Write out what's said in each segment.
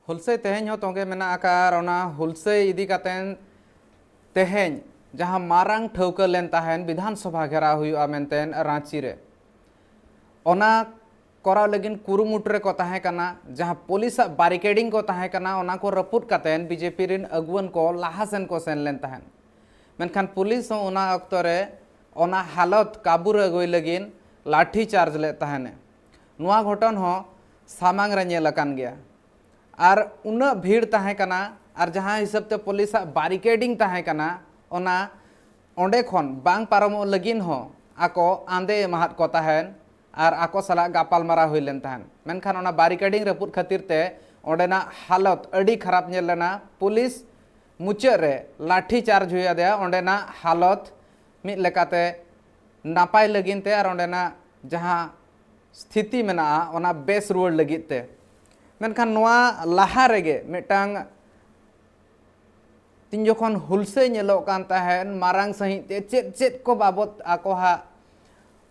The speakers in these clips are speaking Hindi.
हुलसे तेहें तोगे मेना आकार हुलसे इदी कातेन तेहें जहाँ मारांग ठौका लेन ताहेन विधानसभा घेरा हुआ मेनतेन रांची रे ओना कोराव लगिन कुरुमुटरे को ताहे कना जहाँ पुलिस बारिकेडिंग को ताहे कना ओना को रपुट कातेन बीजेपी रिन अगुवन को लाहासेन को सेन लेन ताहेन मेनखान पुलिस ओना अक्तो रे ओना हालत काबू रे अगुई लगिन लाठी चार्ज ले ताहेने नुआ घटन हो सामांग रे नेल अकान गया और उना भीड़ ताहे कना और जहाँ हिसाब ते पुलिस बारिकेडिंग ताहे कना ओना ओंडे खन बांग पारमो लगिन हो आको आंदे महत को ताहेन और आको सला गापाल मारा हुई लेन ताहेन मेनखान ओना बारिकेडिंग रपुट खातिर ते ओंडेना हालत अड़ी खराब नेल लेना पुलिस मुचाद रे लाठी चार्ज हुई दे ओंडेना हालत मिद लेकाते नापाय लगिन ते और ओंडेना जहाँ स्थिति मेना ओना बेस रुआड़ लगित ते मेनखान नोआ लाहा रेगे मिटांग तीन जखन हुलसे नेलोग कान ताहेन मारांग सही ते चेत चेत को बाबत आको हा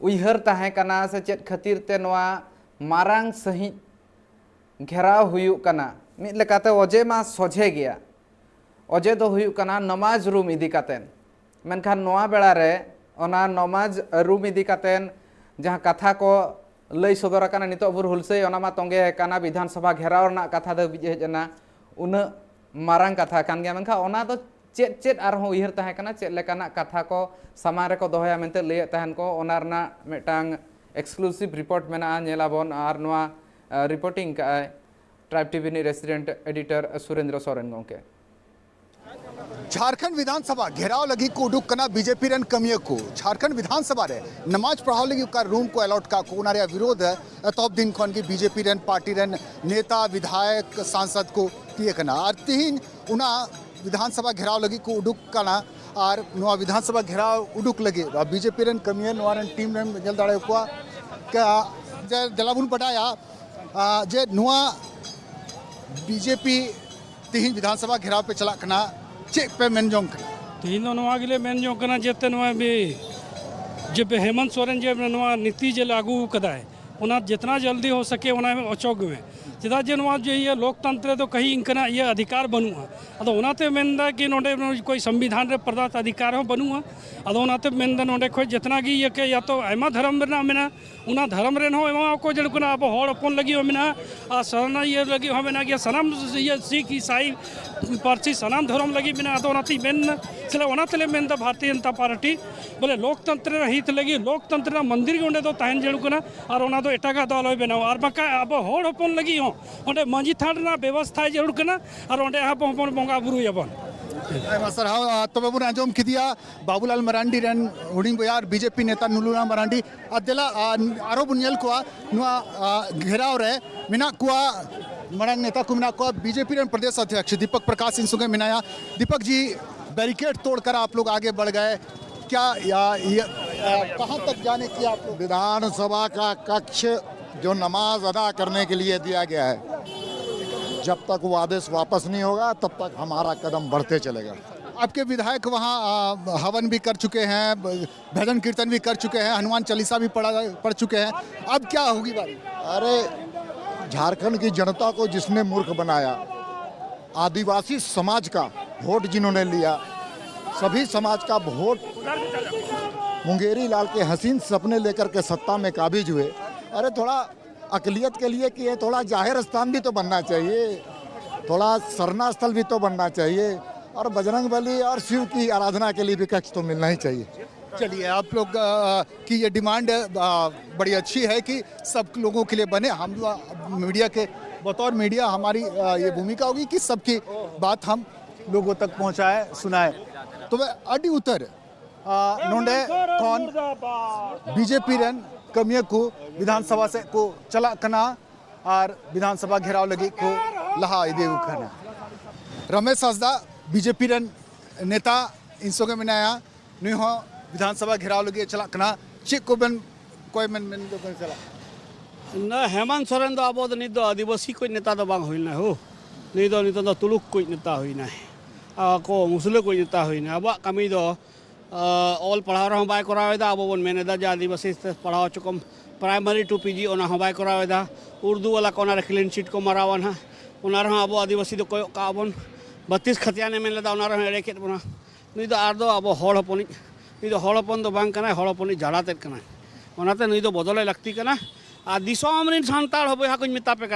उइहर ताहे कना से चेत खातिर ते नोआ मारांग सही घेराव हुयु कना मिद लेकाते ओजे मा सोझे गया ओजे दो हुयु कना नमाज रूम इदी कातेन मेनखान नोआ बेड़ा रे ओना नमाज रूम इदी कातेन जहाँ कथा को लई सदर काना नितो बुर हुलसे ओना मा तोंगे काना विधानसभा घेराव ना कथा द बिजेना उना मारांग कथा कान गया मेनखा ओना तो चेत चेत आरहों उइहर ताहे कना चेत लेकाना कथा को सामान रे को दोहया मेनते लय ताहन को ओना रना मेटांग एक्सक्लूसिव रिपोर्ट मेना नेलाबन आर नोआ रिपोर्टिंग का ट्राइब टीवी नि रेसिडेंट एडिटर सुरेंद्र सोरेन गोंके झारखंड विधानसभा घेराव लगी को उडुक कना बीजेपी रन कमिया को झारखंड विधानसभा रे नमाज पढ़ाव लगी का रूम को अलॉट का कोना रे विरोध है तब दिन खन की बीजेपी रन पार्टी रन नेता विधायक सांसद को किए कना और तीन उना विधानसभा घेराव लगी को उडुक कना और नोआ विधानसभा घेराव उडुक लगे बीजेपी रन कमिया नोआ रन टीम रन जल दाड़े को क्या जे जलाबुन पटाया जे नोआ बीजेपी तीन विधानसभा घेराव पे चला कना चेक पे मेनजोंग तीन गिले मेनजोंग कना जेते नोआ भी जब हेमंत सोरेन जे नोआ नीति जे लागू कदा है उना जितना जल्दी हो सके उना में अचोग में चेदा जे नोआ जो ये लोकतंत्र तो कहीं इनकना ये अधिकार बनुआ अदो उनाते मेनदा कि नोडे कोई संविधान रे प्रदत्त अधिकार हो बनुआ अदो उनाते मेनदा नोडे कोई जितना गी ये के या तो आयमा धर्म रेना मेना उना धर्म रेन हो एमा को जड़ कुना अब होड़ अपन लगी हो मेना आ सरना ये लगी हो मेना कि सनाम ये सिख ईसाई पारसी सनाम धर्म लगी मेना अदो उनाती मेन चले उनातले मेनदा भारतीय जनता पार्टी बोले लोकतंत्र हित लगी लोकतंत्र मंदिर के तो ताहन जड़ कुना और उना तो एटागा दल हो बनाओ और बाका अब होड़ अपन लगी हो ओंडे मांझी थान ना व्यवस्था जरूर कना और ओंडे आप अपन बंगा बुरु यबन सर हाँ तब बुन आजम किदिया बाबूलाल मरांडी रन हुडिंग बोयार बीजेपी नेता नुलुना मरांडी अदला आरो बुनियल को नुआ घेराव रे मिना को मरांग नेता को मिना को बीजेपी रन प्रदेश अध्यक्ष दीपक प्रकाश सिंह सुगे मिनाया दीपक जी बैरिकेड तोड़कर आप लोग आगे बढ़ गए क्या कहाँ तक जाने की आप लोग विधानसभा का कक्ष जो नमाज अदा करने के लिए दिया गया है जब तक वो आदेश वापस नहीं होगा तब तक हमारा कदम बढ़ते चलेगा। आपके विधायक वहाँ हवन भी कर चुके हैं भजन कीर्तन भी कर चुके हैं हनुमान चालीसा भी पढ़ चुके हैं अब क्या होगी बात? अरे झारखंड की जनता को जिसने मूर्ख बनाया आदिवासी समाज का वोट जिन्होंने लिया सभी समाज का वोट मुंगेरी लाल के हसीन सपने लेकर के सत्ता में काबिज हुए। अरे थोड़ा अकलियत के लिए कि थोड़ा जाहिर स्थान भी तो बनना चाहिए थोड़ा सरना स्थल भी तो बनना चाहिए और बजरंग बली और शिव की आराधना के लिए भी कक्ष तो मिलना ही चाहिए। चलिए आप लोग की ये डिमांड बड़ी अच्छी है कि सब लोगों के लिए बने हम मीडिया के बतौर मीडिया हमारी ये भूमिका होगी कि सबकी बात हम लोगों तक पहुंचाए सुनाए। तो वह अडी उत्तर नोंडे कौन बीजेपी रन कमिया को विधानसभा से को चला कना और विधानसभा घेराव लगी को लहा इदे उखना रमेश हंसदा बीजेपी रन नेता इंसोगे मिनाया नुई हो विधानसभा घेराव लगी चला कना चेक को बन कोई मन दो चला ना हेमंत सोरेन दो अब नि दो आदिवासी कोई नेता दो बांग होइना हो नि दो तुलुक कोई नेता होइना को मुसले कोई नेता होइना अब कमी दो ऑल पढ़ाव रहा बाय करावेदा अब बन मेनेदा जे आदिवासी पढ़ाव चुकम प्राइमरी टू पीजी ओना बाय करावेदा उर्दू वाला कोना क्लीन शीट को मरावन है अब आदिवासी काबन 32 खतियाने में लदा एड़े के बना नुई अब हड़ हपन नुई हड़ हपन हड़ हपन जड़ाते नुई बदले लगती और दिसम सानताड़ बहा को मेतापे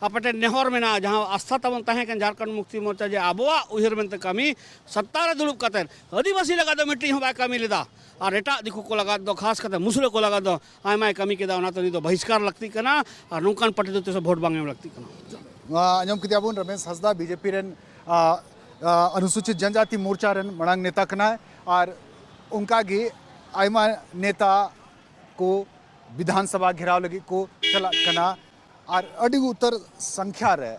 आपटे नेहर में जहाँ आस्था तबन तहन झारखंड मुक्ति मोर्चा जे अब उहर में कमी सत्ता दुड़ब कते आदिवासी लगा दो मिट्टी बै कमी लेदा और एटा दिकू को लगा दो खास करते मुसले को लगा दो आयमाय कमी के बहिष्कार लगती और नौकान पार्टी तो भोट बांगे लगती अंजम किताबुन रमेश हंसदा बीजेपी रेन अनुसूचित जनजाति मोर्चा रेन मड़ांग नेता कना और उनका गे आयमा नेता को विधानसभा घेराव लगी को चला कना और अड़ी उत्तर संख्या रे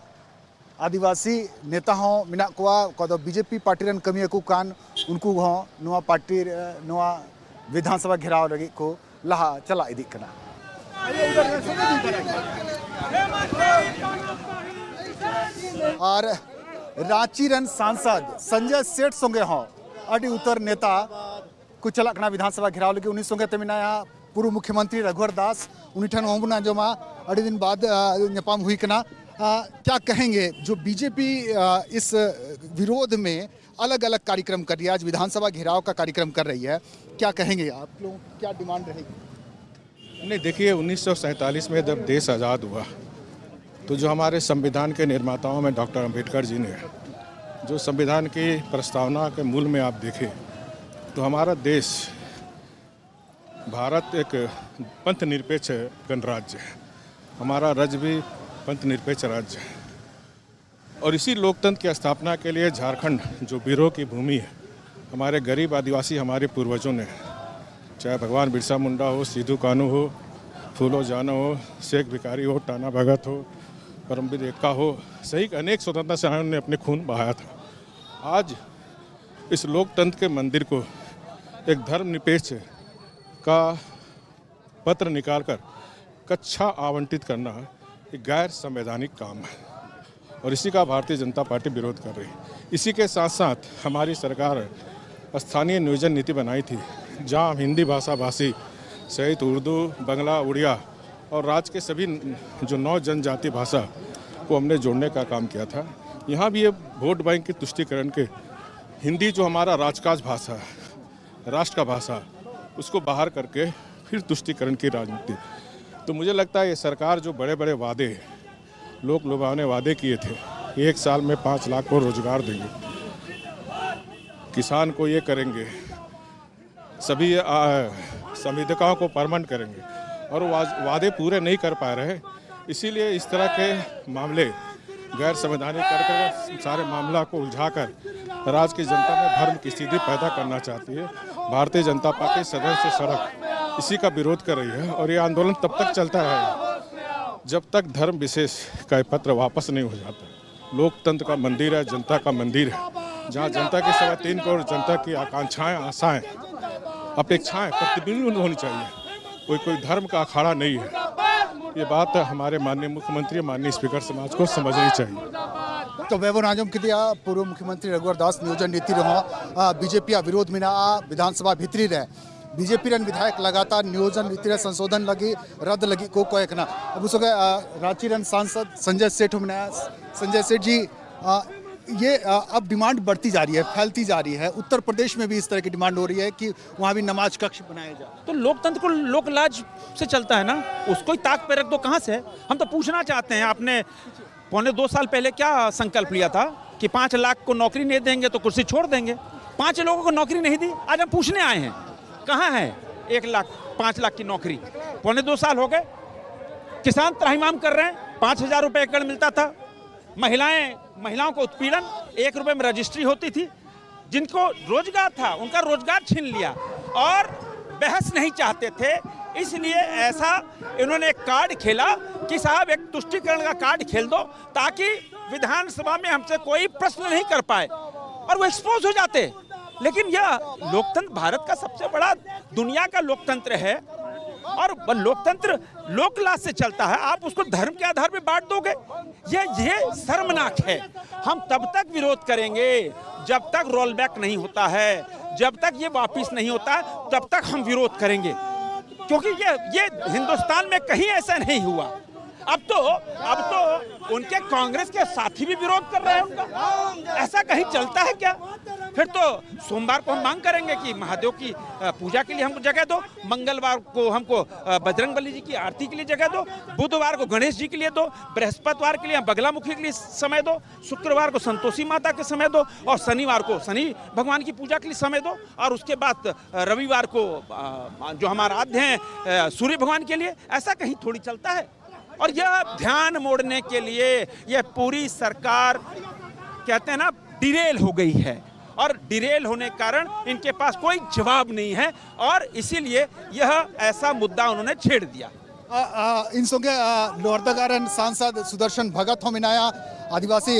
आदिवासी नेता हों मिना कोआ कदो बीजेपी पार्टी रेन कमी को कान उनको हों नुआ पार्टी नुआ विधानसभा घेराव लगी को लहा चला इदी कना और रांची रेन सांसद संजय सेठ संगे हों अड़ी उत्तर नेता को चला कना विधानसभा घेराव लगी उन्हीं संगे तमिना पूर्व मुख्यमंत्री रघुवर दास उन्हीं ठन होंबना जमा अड़ी दिन बाद नेपाम हुई कना क्या कहेंगे जो बीजेपी इस विरोध में अलग अलग कार्यक्रम कर रही है, आज विधानसभा घेराव का कार्यक्रम कर रही है, क्या कहेंगे आप लोग, क्या डिमांड रहेगी? नहीं, देखिए 1947 में जब देश आज़ाद हुआ तो जो हमारे संविधान के निर्माताओं में डॉक्टर अंबेडकर जी ने जो संविधान की प्रस्तावना के मूल में आप देखें तो हमारा देश भारत एक पंथ निरपेक्ष गणराज्य है, हमारा राज्य भी पंथ निरपेक्ष राज्य है और इसी लोकतंत्र की स्थापना के लिए झारखंड जो वीरों की भूमि है, हमारे गरीब आदिवासी हमारे पूर्वजों ने, चाहे भगवान बिरसा मुंडा हो, सिद्धू कानू हो, फूलो जानो हो, शेख भिखारी हो, टाना भगत हो, परमवीर एक्का हो, सही अनेक स्वतंत्रता सेनानियों ने अपने खून बहाया था। आज इस लोकतंत्र के मंदिर को एक धर्मनिरपेक्ष का पत्र निकालकर कक्षा आवंटित करना एक गैर संवैधानिक काम है और इसी का भारतीय जनता पार्टी विरोध कर रही है। इसी के साथ साथ हमारी सरकार स्थानीय नियोजन नीति बनाई थी जहां हिंदी भाषा भाषी सहित उर्दू, बांग्ला, उड़िया और राज्य के सभी जो 9 जनजाति भाषा को हमने जोड़ने का काम किया था। यहाँ भी ये वोट बैंक की तुष्टिकरण के हिंदी जो हमारा राजकाज भाषा है, राष्ट्र का भाषा, उसको बाहर करके फिर तुष्टिकरण की राजनीति। तो मुझे लगता है ये सरकार जो बड़े बड़े वादे, लोक लुभावने वादे किए थे, 1 साल में 5 लाख को रोजगार देंगे, किसान को ये करेंगे, सभी संविदाओं को परमानेंट करेंगे और वादे पूरे नहीं कर पा रहे। इसीलिए इस तरह के मामले गैर संवैधानिक कर सारे मामला को उलझाकर राज्य की जनता में भ्रम की स्थिति पैदा करना चाहती है। भारतीय जनता पार्टी सदन से सड़क इसी का विरोध कर रही है और ये आंदोलन तब तक चलता रहेगा जब तक धर्म विशेष का पत्र वापस नहीं हो जाता। लोकतंत्र का मंदिर है, जनता का मंदिर है, जहाँ जनता की 3.25 करोड़ जनता की आकांक्षाएं, आशाएं, अपेक्षाएं प्रतिबिंबित होनी चाहिए। कोई धर्म का अखाड़ा नहीं है। ये बात हमारे माननीय मुख्यमंत्री, माननीय स्पीकर समाज को समझनी चाहिए। तो वैभव नाजम के दिया पूर्व मुख्यमंत्री रघुवर दास नियोजन नीति रहो बीजेपी विरोध में विधानसभा भीतरी रहे बीजेपी रन विधायक लगातार नियोजन नीति संशोधन लगी रद्द लगी को कहना। अब उस रांची रन सांसद संजय सेठ मनाया। संजय सेठ जी, ये अब डिमांड बढ़ती जा रही है, फैलती जा रही है, उत्तर प्रदेश में भी इस तरह की डिमांड हो रही है कि वहाँ भी नमाज कक्ष बनाया जाए। तो लोकतंत्र को लोक लाज से चलता है ना, उसको ही ताक पे रख दो। कहाँ से? हम तो पूछना चाहते हैं, आपने 1.25 साल पहले क्या संकल्प लिया था कि 5 लाख को नौकरी नहीं देंगे तो कुर्सी छोड़ देंगे। 5 लोगों को नौकरी नहीं दी, आज हम पूछने आए हैं कहाँ है 1 लाख 5 लाख की नौकरी। 1.25 साल हो गए, किसान त्राहिमाम कर रहे हैं। 5,000 रुपये एकड़ मिलता था। महिलाओं को उत्पीड़न, 1 रुपये में रजिस्ट्री होती थी। जिनको रोजगार था उनका रोजगार छीन लिया और बहस नहीं चाहते थे, इसलिए ऐसा इन्होंने एक कार्ड खेला कि साहब एक तुष्टिकरण का कार्ड खेल दो ताकि विधानसभा में हमसे कोई प्रश्न नहीं कर पाए और वो एक्सपोज हो जाते। लेकिन यह लोकतंत्र भारत का सबसे बड़ा दुनिया का लोकतंत्र है और लोकतंत्र लोकलाज से चलता है। आप उसको धर्म के आधार पर बांट दोगे, ये शर्मनाक है। हम तब तक विरोध करेंगे जब तक रोल बैक नहीं होता है, जब तक ये वापिस नहीं होता तब तक हम विरोध करेंगे, क्योंकि ये हिंदुस्तान में कहीं ऐसा नहीं हुआ। अब तो उनके कांग्रेस के साथी भी विरोध कर रहे हैं उनका। ऐसा कहीं चलता है क्या? फिर तो सोमवार को हम मांग करेंगे कि महादेव की पूजा के लिए हमको जगह दो, मंगलवार को हमको बजरंगबली जी की आरती के लिए जगह दो, बुधवार को गणेश जी के लिए दो, बृहस्पतिवार के लिए बगलामुखी के लिए समय दो, शुक्रवार को संतोषी माता के समय दो, और शनिवार को शनि भगवान की पूजा के लिए समय दो, और उसके बाद रविवार को जो हमारा आराध्य हैं सूर्य भगवान के लिए। ऐसा कहीं थोड़ी चलता है। और यह ध्यान मोड़ने के लिए यह पूरी सरकार कहते हैं ना डिरेल हो गई है, और डिरेल होने के कारण इनके पास कोई जवाब नहीं है, और इसीलिए यह ऐसा मुद्दा उन्होंने छेड़ दिया। इन संगे लोहरदगारन सांसद सुदर्शन भगत हो मिनाया आदिवासी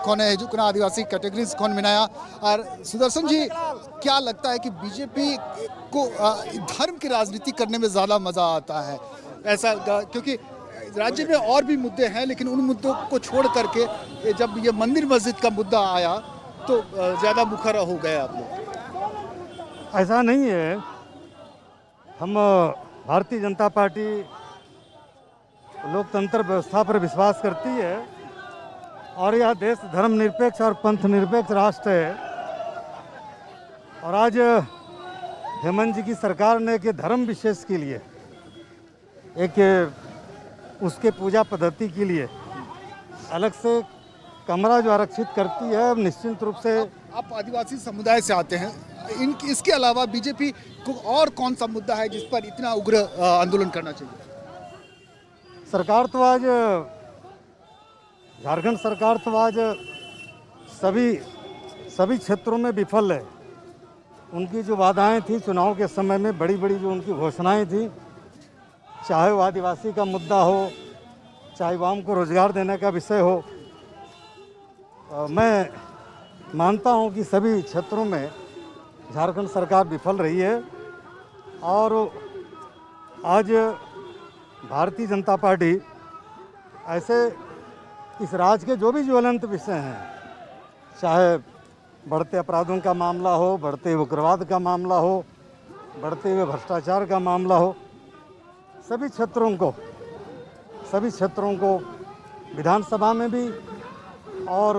कौन है हिजुकना आदिवासी कैटेगरीज कौन मिनाया। और सुदर्शन जी, क्या लगता है कि बीजेपी को धर्म की राजनीति करने में ज़्यादा मज़ा आता है? ऐसा क्योंकि राज्य में और भी मुद्दे हैं, लेकिन उन मुद्दों को छोड़ करके जब ये मंदिर मस्जिद का मुद्दा आया तो ज़्यादा मुखर हो गए आप लोग। ऐसा नहीं है। हम भारतीय जनता पार्टी लोकतंत्र व्यवस्था पर विश्वास करती है, और यह देश धर्मनिरपेक्ष और पंथ निरपेक्ष राष्ट्र है। और आज हेमंत जी की सरकार ने एक धर्म विशेष के लिए, एक उसके पूजा पद्धति के लिए अलग से कमरा जो आरक्षित करती है, निश्चित रूप से। आप आदिवासी समुदाय से आते हैं, इसके अलावा बीजेपी को और कौन सा मुद्दा है जिस पर इतना उग्र आंदोलन करना चाहिए? सरकार तो आज, झारखंड सरकार तो आज सभी क्षेत्रों में विफल है। उनकी जो वादाएं थी चुनाव के समय में, बड़ी बड़ी जो उनकी घोषणाएं थी, चाहे वो आदिवासी का मुद्दा हो, चाहे वाम को रोजगार देने का विषय हो, मैं मानता हूं कि सभी क्षेत्रों में झारखंड सरकार विफल रही है। और आज भारतीय जनता पार्टी ऐसे इस राज्य के जो भी ज्वलंत विषय हैं, चाहे बढ़ते अपराधों का मामला हो, बढ़ते उग्रवाद का मामला हो, बढ़ते हुए भ्रष्टाचार का मामला हो, सभी क्षेत्रों को विधानसभा में भी और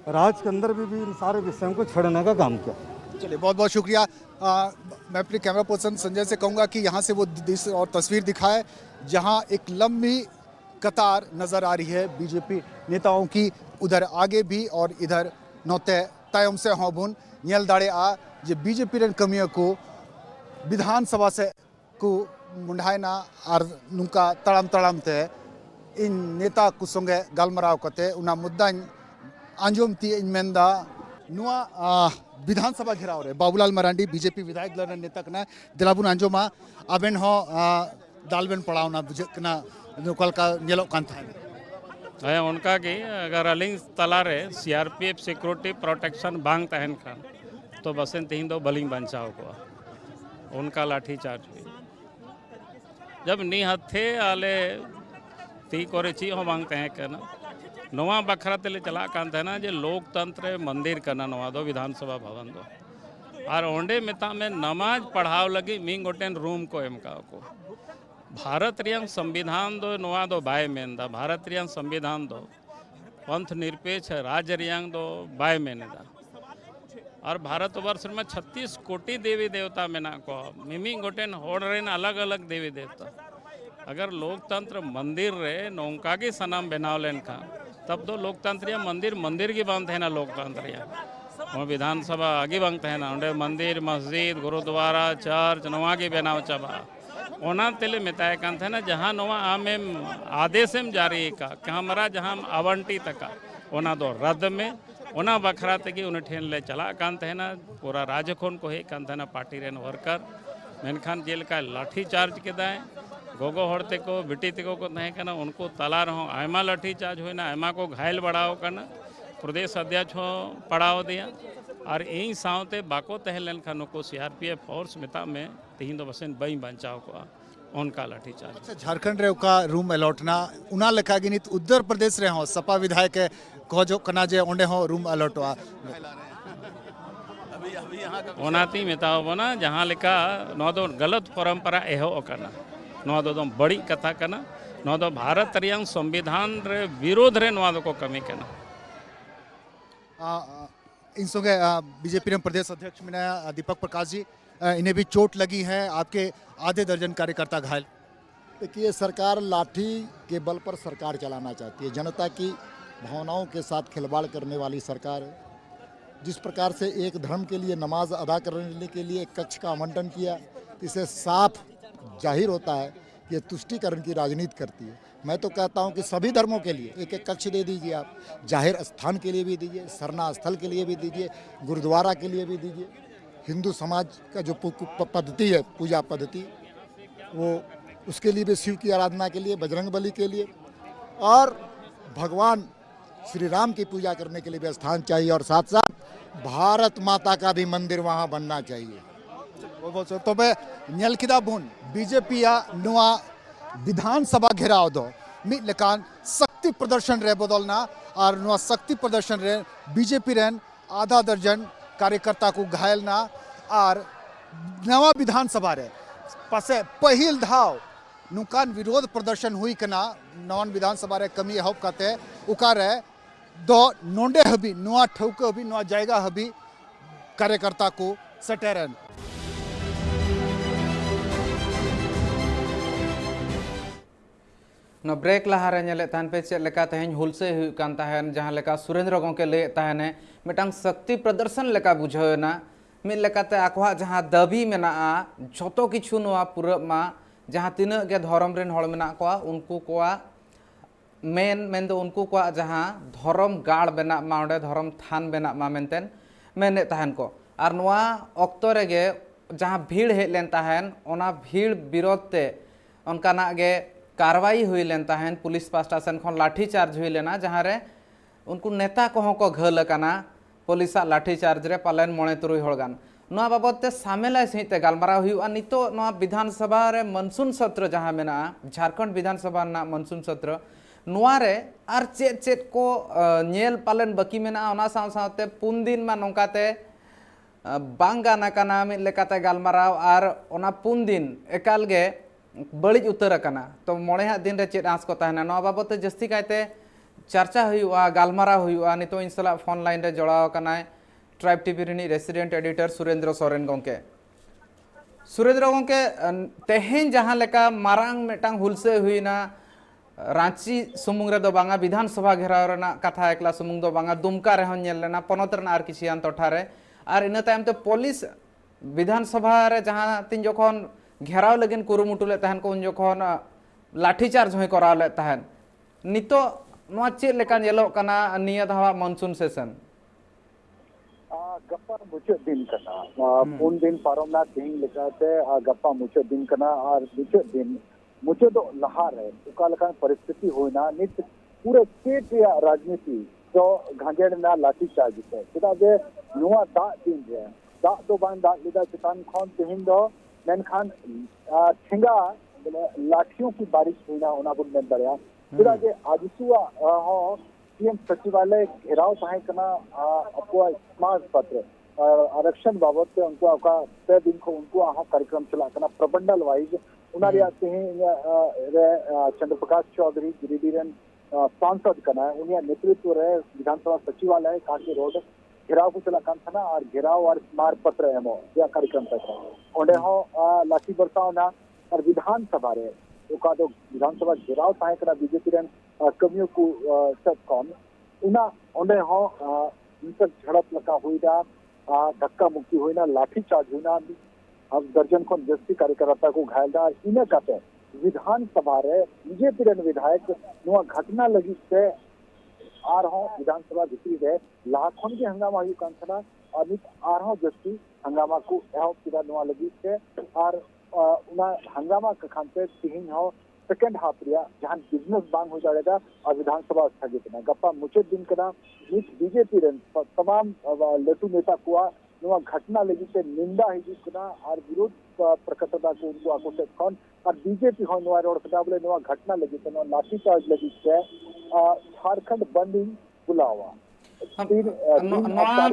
राज्य के अंदर भी इन सारे विषयों को छेड़ने का काम किया। चलिए, बहुत बहुत शुक्रिया। मैं अपने कैमरा पर्सन संजय से कहूँगा कि यहाँ से वो दृश्य और तस्वीर दिखाए जहाँ एक लंबी कतार नज़र आ रही है बीजेपी नेताओं की, उधर आगे भी और इधर नौते तायम से होबुन नेल दाड़े आ जे बीजेपी रन कमियों को विधानसभा से को मुंडायना और नुका तड़ाम तड़ाम ते इन नेता को संगे गालमराव कते उना मुद्दा आंजोम ती इन मेंदा नुआ विधानसभा घेराव रे बाबूलाल मरांडी बीजेपी विधायक दल नेता कना दिलाबुन आंजोमा आबेन हो दालबेन पड़ावना बुझकना नोकल का नेलो कान था है उनका कि अगर अलिंग तलारे सीआरपीएफ सिक्योरिटी प्रोटेक्शन बांग तहन खान तो बसें तीन दो बलिंग बचाव को उनका लाठी चार्ज हुई जब निहथे आले ती करे ची हो बांग तहन करना नवा बखरा तेले चला कान ना जे लोकतंत्र मंदिर करना नवा दो विधानसभा भवन दो और ओंडे मिता में नमाज पढ़ाव लगी मिंग गोटेन रूम को एमका को भारत रियंग संविधान दो नवा दो बाय मेनदा भारत रियंग संविधान दो पंथ निरपेक्ष राज्य रियंग दो बाय मेनेदा और भारतवर्ष में 36 कोटि देवी देवता मेना को मिमी गोटेन होड़रेन अलग अलग देवी देवता अगर लोकतंत्र मंदिर रे नौका की सनाम बनाव लेन का तब तो लोकतंत्र मंदिर की बांध है ना लोकतंत्र वो विधानसभा आगे बांगते है ना उन्हें मंदिर मस्जिद गुरुद्वारा चर्च नवा की बनाव चबा ओना तेले मिताय कान थे ना जहाँ नवा आमेम आदेशम जारी का हमारा जहाँ आवंटी तक ओना दो रद्द में ओना बखरा तक उन्हें ठेन ले चला कान थे ना पूरा राजखोन को हे कान थे ना पार्टी रेन वर्कर मेनखान जेल का लाठी चार्ज के दाए गोगो हड़ते को बिटी तको को तहे कना उनको तला रहो आयमा लाठी चार्ज हुई ना आयमा को घायल बढ़ाओ करना प्रदेश अध्यक्ष हो पढ़ाओ दिया और यही सावते बाको तहलन खानों को सीआरपीएफ फोर्स मिता में तीन दो बसें बई बचाव को उनका लाठी चार्ज। अच्छा, झारखंड रे का रूम अलॉटना उना लखा गिनित उत्तर प्रदेश रे हो सपा विधायक को जो कना जे ओंडे हो रूम अलॉटवा ओनाती मिताओ बना जहाँ लिखा नौ दो गलत परंपरा एहो करना नौ दो बड़ी कथा करना नवा दो भारत रियांग संविधान रे विरोध रे नवा दो को कमी करना इन संगे बीजेपी प्रदेश अध्यक्ष में दीपक प्रकाश जी, इन्हें भी चोट लगी है, आपके आधे दर्जन कार्यकर्ता घायल। देखिए, सरकार लाठी के बल पर सरकार चलाना चाहती है, जनता की भावनाओं के साथ खिलवाड़ करने वाली सरकार है। जिस प्रकार से एक धर्म के लिए नमाज अदा करने के लिए एक कक्ष का आवंटन किया, इससे साफ जाहिर होता है कि ये तुष्टीकरण की राजनीति करती है। मैं तो कहता हूं कि सभी धर्मों के लिए एक एक कक्ष दे दीजिए, आप जाहिर स्थान के लिए भी दीजिए, सरना स्थल के लिए भी दीजिए, गुरुद्वारा के लिए भी दीजिए। हिंदू समाज का जो पद्धति है, पूजा पद्धति, वो उसके लिए भी शिव की आराधना के लिए, बजरंग बली के लिए और भगवान श्री राम की पूजा करने के लिए भी स्थान चाहिए, और साथ साथ भारत माता का भी मंदिर वहाँ बनना चाहिए। तबे नेल किदा बुन बीजेपी नुआ विधानसभा घेराव दो मिद लेकान शक्ति प्रदर्शन रे बदलना और नुआ शक्ति प्रदर्शन रे बीजेपी रेन आधा दर्जन कार्यकर्ता को घायल ना और नवा विधानसभा रे पासे पहिल धाव नुकान विरोध प्रदर्शन हुई कना नवन विधानसभा रे कमी एहब काते उकारे दो नोंडे हबी नुआ ठौक हबी नुआ जायगा हबी कार्यकर्ता को सटेरन। न ब्रेक लहारे नेले तहन पे चेक लेका तेहन हुलसे हुई कान तहन जहां लेका सुरेंद्र गोंके ले तहने मिटांग शक्ति प्रदर्शन लेका बुझावना मिद लेकाते आकवा जहां दाबी मेना झोतो किछु नवा पूरा मा जहां तीना गे धर्म रेन हड़ मेना कोआ उनको कोआ मेन दो उनको कोआ जहां धर्म गाड़ बेना मा ओंडे धर्म थान बेना मा मेनतेन मेने तहन को और नवा ऑक्टो रेगे जहां भीड़ हेज लेन तहन ओना भीड़ विरोध ते उनकाना गे कार्रवाई हुई लेन तहन पुलिस पास्टा सेन खन लाठी चार्ज हुई लेना जहां रे उनको नेता कोहों को घल काना पुलिस लाठी चार्ज रे पालन मणे तुरुई हड़गान नवा बाबद ते सामेला सहित गालमाराव हुआ नितो नवा विधानसभा रे मनसून सत्र जहां मेना झारखंड विधानसभा ना मनसून सत्र नवा रे आर चेत चेत को नेल पालन बाकी मेना ओना साव सावते 3 दिन मा नोकाते बांग गाना काना मिद लेकाते गालमाराव आर ओना 3 दिन एकाल गे बड़ी उतर काना तो मोड़े दिन रे चेत आस को तहना नवा बाबते जस्ती कायते चर्चा हुआ गालमाराव हुआ नितो इन सला फोन लाइन रे जोड़ाव काना tribe TV Rini resident editor Surendra Soren गोंके तेहेन जहां लेका मारांग मेटांग हुलसे हुईना रांची सुमुंग रे दो बांगा विधानसभा घेराव रेना कथा एकला सुमुंग दो बांगा दुमका रे हन लेना पनत रेना आर किछियान टोठा रे आर इना तायम ते पुलिस विधानसभा रे जहां तीन जखन घेराव लगिन कुरुमुटु ले तहन को उन जखन लाठी चार्ज होय कराव ले तहन नितो नोआ चेक लेका नेलो कना निया धावा मनसून सेशन गप्पा मुझे दिन करना 3 दिन पारोमना तीन लेकाते गप्पा मुझे दिन करना और मुझे तो लहार है उकालका परिस्थिति होना नित पूरे स्टेट या राजनीति तो घांगेड़ ना लाठी चार्ज है चेदा जे नुआ दा दिन रे दा तो बान दा लिदा चितान खन तेहिन दो मेन खान ठेंगा लाठियों की बारिश होना ओना बुन में दरिया चेदा जे आदिसुआ हो सीएम सचिवालय घेराव ताहे कना अपवा स्मार्ट पत्र आरक्षण बाबत ते उनको आपका 6 दिन को उनको आहा कार्यक्रम चला कना प्रबंधल वाइज उनारी आते हैं रे चंद्रप्रकाश चौधरी गिरिडीरन सांसद कना उनिया नेतृत्व रे विधानसभा सचिवालय कांके रोड घेराव को चला कान था और घेराव और स्मार्ट पत्र एमो या कार्यक्रम था ओंडे हो लाठी बरसाव ना और विधानसभा रे ओका तो विधानसभा घेराव ताहे कना बीजेपी रे कमियों को सब कम उना ओंडे हो इनकर झड़प लगा हुईना धक्का मुक्की हुईना लाठी चार्ज हुईना अब दर्जन को जस्ती कार्यकर्ता को घायलदा इने कहते विधानसभा रे बीजेपी रे विधायक नुआ घटना लगी से आर हो विधानसभा भितरी रे लाखों के हंगामा हुई कांथना अमित आर हो जस्ती हंगामा को एहो पिरा नुआ लगी से और उना हंगामा का खानते तीन हो सेकंड हाफ रिया जहां बिजनेस बांग हो जाएगा और विधानसभा स्थगित ना गप्पा मुझे दिन कना बीजेपी रे तमाम लटू नेता को नुआ घटना लगी से निंदा हिजी कना और विरोध प्रकटता को उनको आकोशित कौन और बीजेपी हो नुआ रोड कदा बोले नुआ घटना लगी से नुआ लाठी चार्ज लगी से झारखंड बंदिंग बुलावा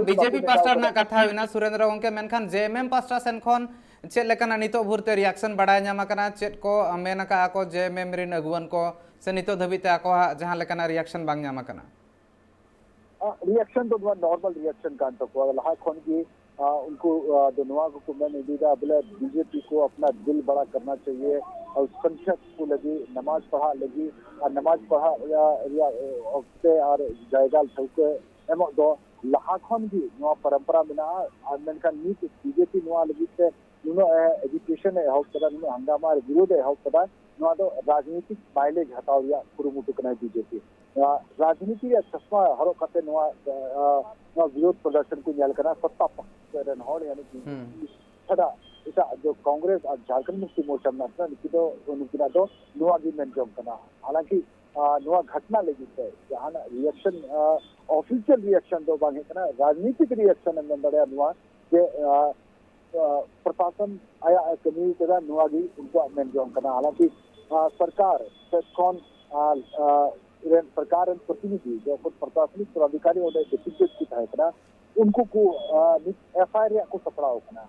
बीजेपी पास्टर ना कथा हुई ना सुरेंद्र गोंके मेनखान जेएमएम पास्टर सेन खन चेक लेकाना नितो भुरते रिएक्शन बढ़ाय नाम करना चेक को मेन का को जे मेमरिन अगुवन को से नितो धबिते आको जहां लेकाना रिएक्शन बांग नाम करना रिएक्शन तो नॉर्मल रिएक्शन कान तो को लहा खन की उनको दोनों को मैं दीदा बोले बीजेपी को अपना दिल बड़ा करना चाहिए और संसद को लगी नमाज पढ़ा लगी और नमाज पढ़ा या ओक्ते और जायगाल थौके एमो दो लहा खन की नवा परंपरा बिना और मेनका नीत बीजेपी नवा लगी से नुनो एजुकेशन है हक कदा नुनो हंगामा विरोध है हक कदा नवा दो राजनीतिक माइलेज हटाव या कुरुमुटु कना बीजेपी राजनीति या चश्मा हरो कते नवा विरोध प्रदर्शन को न्याल करना सत्ता पक्ष रन हो यानी कि छड़ा इसा जो कांग्रेस और झारखंड मुक्ति मोर्चा में ना निकितो उनकी तो नवा की मेंटेन करना हालांकि नवा घटना लगी है जहां रिएक्शन ऑफिशियल रिएक्शन तो बांगे करना राजनीतिक रिएक्शन में बड़ा नवा के प्रशासन आया कमी कदा नवा की उनको मेंटेन करना हालांकि सरकार से कौन सरकार प्रतिनिधि जो प्रशासनिक पदाधिकारी और डिप्यूटेड की था उनको को एफआईआर को सपड़ा होना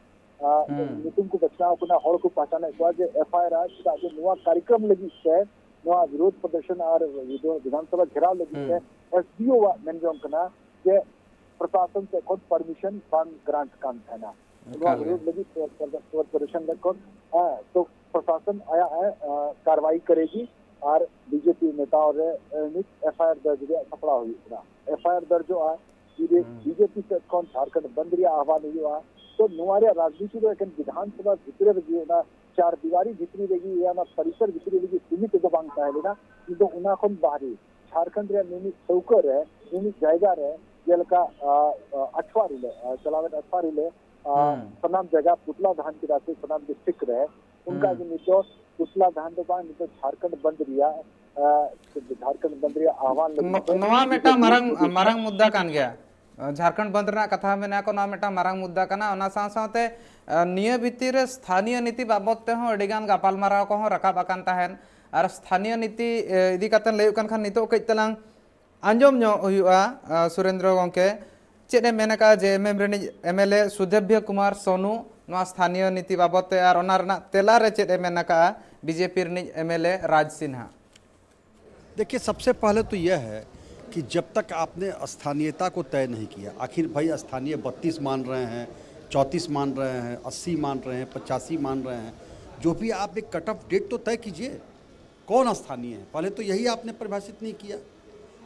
नीतिन को बचना होना हर को पहचाना जो एफआईआर जो नवा कार्यक्रम लगी है नवा विरोध प्रदर्शन और विधानसभा घेराव लगी है एसडीओ मेंजों करना जे प्रशासन से खुद परमिशन फंड ग्रांट काम था ना विरोध लगी प्रदर्शन तो प्रशासन आया है कार्रवाई करेगी और बीजेपी नेताओं ने एफआईआर दर्ज सफला हुई एफआईआर दर्ज हुआ बीजेपी से कौन झारखंड बंद रिया आह्वान हुआ तो नुआरिया राजनीति तो एक विधानसभा भितरे रही ना चार दीवारी भितरी रही या ना परिसर भितरी रही सीमित तो बांगता है ना तो उना खन बाहरी झारखंड रे निमित चौकर है निमित जायगा रे जेलका अठवारी ले चलावट अठवारी ले सनाम जगह पुतला धान की राशि सनाम डिस्ट्रिक्ट रहे उनका जो नितो पुतला धान तो बांग नितो झारखंड बंद रिया आह्वान नवा मेटा मारंग मुद्दा कान गया झारखंड बंद रना कथा में को नवा मेटा मारंग मुद्दा काना ओना साथे निय भित्तिर स्थानीय नीति बाबत ते हो अडिगान गापाल माराव को रकाब आकान ताहेन और स्थानीय नीति इदी कातन लय कान खान नितो कई तलांग आंजम नो हुआ सुरेंद्र गंके चेदे मेनका जे एमएलए सुदेव्य कुमार सोनू नवा स्थानीय नीति बाबत और ओना रना तेला रे चेदे मेनका बीजेपी रिनिज एमएलए राज सिन्हा। देखिए सबसे पहले तो यह है कि जब तक आपने स्थानीयता को तय नहीं किया, आखिर भाई स्थानीय 32 मान रहे हैं, 34 मान रहे हैं, 80 मान रहे हैं, 85 मान रहे हैं, जो भी आप एक कट ऑफ डेट तो तय कीजिए कौन स्थानीय है। पहले तो यही आपने परिभाषित नहीं किया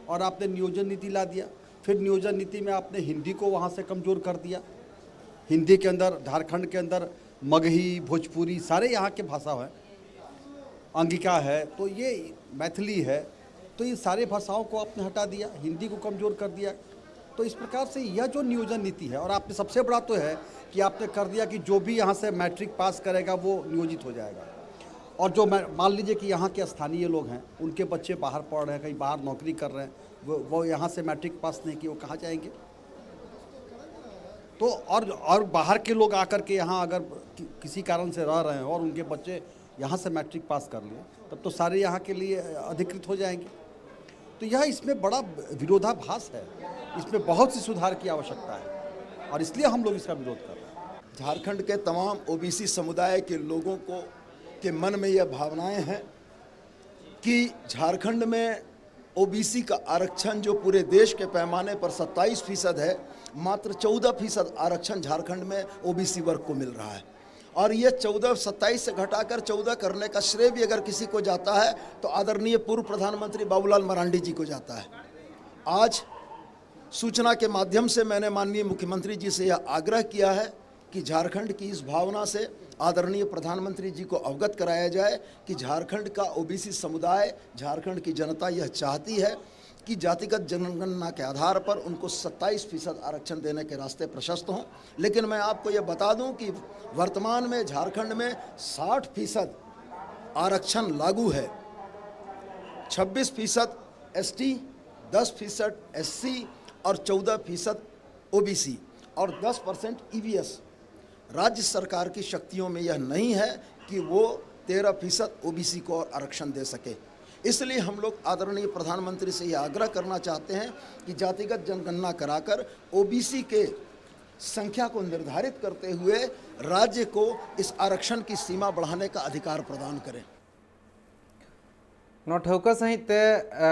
और आपने नियोजन नीति ला दिया। फिर नियोजन नीति में आपने हिंदी को वहाँ से कमज़ोर कर दिया। हिंदी के अंदर झारखंड के अंदर मगही, भोजपुरी सारे यहाँ के भाषा है, अंगिका है, तो ये मैथिली है, तो ये सारे भाषाओं को आपने हटा दिया, हिंदी को कमज़ोर कर दिया। तो इस प्रकार से यह जो नियोजन नीति है, और आपने सबसे बड़ा तो है कि आपने कर दिया कि जो भी यहाँ से मैट्रिक पास करेगा वो नियोजित हो जाएगा। और जो मान लीजिए कि यहाँ के स्थानीय लोग हैं, उनके बच्चे बाहर पढ़ रहे हैं, कहीं बाहर नौकरी कर रहे हैं, वो यहाँ से मैट्रिक पास नहीं किए, वो कहाँ जाएंगे। तो और बाहर के लोग आकर के यहाँ अगर किसी कारण से रह रहे हैं और उनके बच्चे यहाँ से मैट्रिक पास कर लिए, तब तो सारे यहाँ के लिए अधिकृत हो जाएंगे। तो यह इसमें बड़ा विरोधाभास है, इसमें बहुत सी सुधार की आवश्यकता है और इसलिए हम लोग इसका विरोध कर रहे हैं। झारखंड के तमाम ओबीसी समुदाय के लोगों को के मन में यह भावनाएं हैं कि झारखंड में ओबीसी का आरक्षण जो पूरे देश के पैमाने पर 27% है, मात्र 14% आरक्षण झारखंड में ओबीसी वर्ग को मिल रहा है। और ये 27 से घटाकर 14 करने का श्रेय भी अगर किसी को जाता है तो आदरणीय पूर्व प्रधानमंत्री बाबूलाल मरांडी जी को जाता है। आज सूचना के माध्यम से मैंने माननीय मुख्यमंत्री जी से यह आग्रह किया है कि झारखंड की इस भावना से आदरणीय प्रधानमंत्री जी को अवगत कराया जाए कि झारखंड का ओबीसी समुदाय, झारखंड की जनता यह चाहती है कि जातिगत जनगणना के आधार पर उनको 27% आरक्षण देने के रास्ते प्रशस्त हों। लेकिन मैं आपको ये बता दूं कि वर्तमान में झारखंड में 60% आरक्षण लागू है, 26% एसटी, 10% एससी और 14% ओबीसी और 10% ईवीएस। राज्य सरकार की शक्तियों में यह नहीं है कि वो 13% ओबीसी को आरक्षण दे सके। इसलिए हम लोग आदरणीय प्रधानमंत्री से यह आग्रह करना चाहते हैं कि जातिगत जनगणना कराकर ओबीसी के संख्या को निर्धारित करते हुए राज्य को इस आरक्षण की सीमा बढ़ाने का अधिकार प्रदान करें। नो ठौका सहित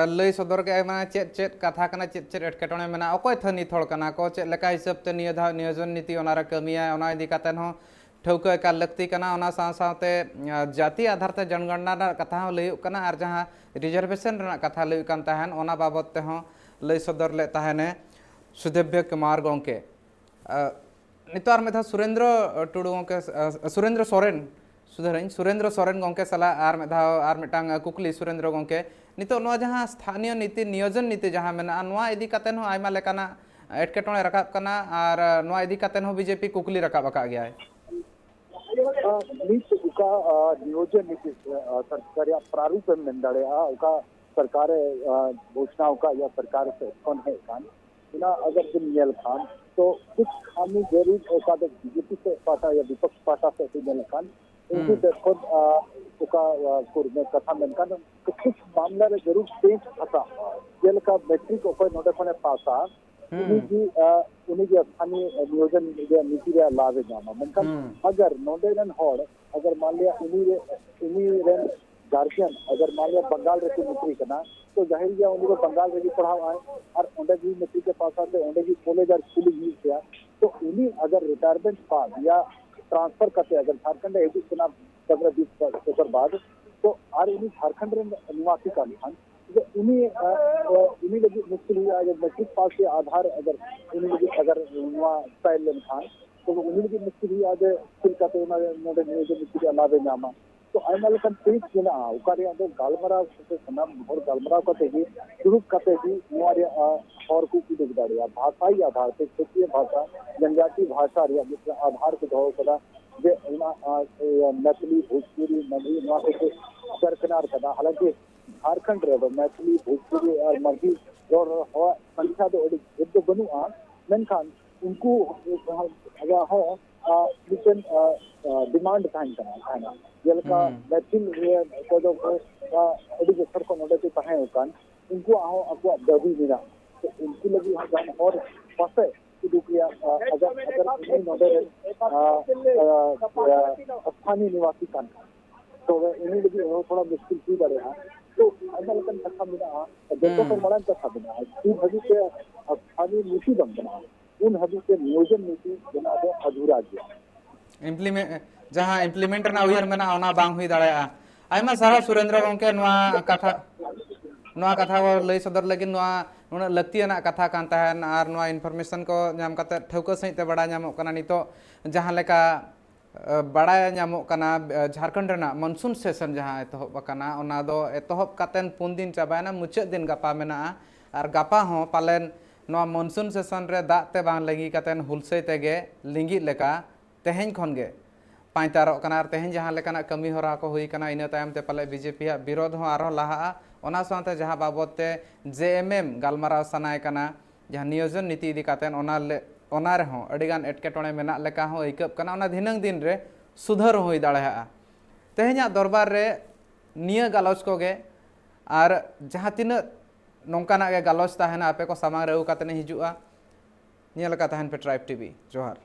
लय सदर के माने चेत चेत कथा कना चेत चेत एटकेटणे मेना अकय थनी थोड़ कना को चेत लेका हिसाब ते नियोजन नीति ओनारा कमिया ओना इदी कातेन हो ठौका का लगती कना ओना साथ जाति आधार ते जनगणना कथा हो लय कना आर जहां रिजर्वेशन रना कथा लय कान ताहन ओना बाबत ते हो लय सदर ले ताहने सुदेव्य कुमार गोंके नितार में था सुरेंद्र टुडू गोंके सुरेंद्र सोरेन सुरेंद्र सोरेन गोंके सला आर में आर मिटांग कुकली सुरेंद्र गोंके नितो नो जहां स्थानीय नीति नियोजन नीति जहां मेना नोआ इदी कातेन हो आयमा लेकाना एटकेटणे रकाब कना आर नोआ इदी कातेन हो बीजेपी कुकली रकाब का गया है नीति उका नियोजन नीति सरकार या प्रारूप में दड़े उका सरकार घोषणाओं का या सरकार से कौन है खान बिना अगर दिन नियल खान तो कुछ खामी जरूर ओका बीजेपी से पाटा या विपक्ष पाटा से नियल खान उनकी खुद उका कुर में कथा में खान कुछ मामला रे जरूर पेश था जेल का मैट्रिक ओपर नोटे कोने पासा उन्हीं की स्थानीय नियोजन नीति रे लावे जाना मनका अगर नोडेरन होड़ अगर मान लिया उन्हीं रे गार्जियन अगर मान लिया बंगाल रे की नौकरी करना तो जाहिर है उनको बंगाल रे भी पढ़ाओ आए और उन्हें भी नौकरी के पास आते उन्हें भी कॉलेज और स्कूल यूज किया तो उन्हीं अगर रिटायरमेंट बाद या ट्रांसफर करते अगर झारखंड है चुनाव 15-20 वर्ष बाद तो और उन्हीं झारखंड रे निवासी का निहान उन्हीं लगी मुश्किल हुआ अगर मैट्रिक पास के आधार अगर उन्हीं लगी अगर स्टाइल लेन खान तो उन्हीं लगी मुश्किल हुआ अगर फिर का तो नोडे नियोजन नीति अलावे नामा तो आयमा लेकिन पेज मेना उकारे अगर गालमराव से सनाम और गालमराव करते ही दुरुप करते ही हमारे और को की दिखदाड़िया भाषाई आधार पे क्षेत्रीय भाषा जनजाति भाषा या आधार के दो कदा जे मैथिली भोजपुरी मगही नवा के दरकिनार कदा हालांकि झारखंड रे मैथिली भोजपुरी और मगही और संख्या तो युद्ध बनुआ मेनखान उनको अगर हो लेकिन डिमांड कान करना जेलका मैथिल को जो अड़ी बसर को नोडे तहे होकान उनको आहो अको दबी बिना तो उनको लगी हम और पासे दुकिया अगर नहीं नोडे स्थानीय निवासी कान तो उन्हीं लगी थोड़ा मुश्किल थी बड़े हैं तो ऐसा लेकिन कथा बिना देखो तो मरण कथा बिना तू हजी से स्थानीय नीति बना उन हजी से नियोजन नीति बना दे अधूरा गया इम्प्लीमेंट जहां इम्प्लीमेंट ना उयर मेना ओना बांग हुई दाड़ा आयमा सारा सुरेंद्र गोंके नोआ कथा को लय सदर लेकिन नोआ उन लक्तियाना कथा कान तहन आर नोआ इनफॉरमेशन को नाम कते ठौका सहित ते बड़ा नामो कना नितो जहां लेका बड़ा नामो कना झारखंड रेना मानसून सेशन जहां एतहब कना ओना दो एतहब कातेन 3 दिन चाबायना मुचाद दिन गपा मेना आर गपा हो पालेन नोआ मानसून सेशन रे दाते बांग लगी कातेन हुलसै तेगे लिंगी लेका तेहेन खनगे पाँचारो तेहन जहाँ लेकाना कमी हरा को हुई कना इना तायम ते पाले बीजेपी विरोध हो आरो लहा ओना साथे जहाँ बाबत ते जेएमएम गालमाराव सनाय कना जहाँ नियोजन नीति इदी कातेन ओना रे हो अडिगान एटकेटणे मेना लेका हो इकब कना ओना धिनंग दिन रे सुधर होई दाड़ेहा तेहना दरबार रे निया गालोच कोगे आर जहाँ तीन नौकाना गे गालोच ताहेना आपे को सामांग रे कातेन हिजुआ निया लेका ताहेन पे ट्राइब टीवी जोहार।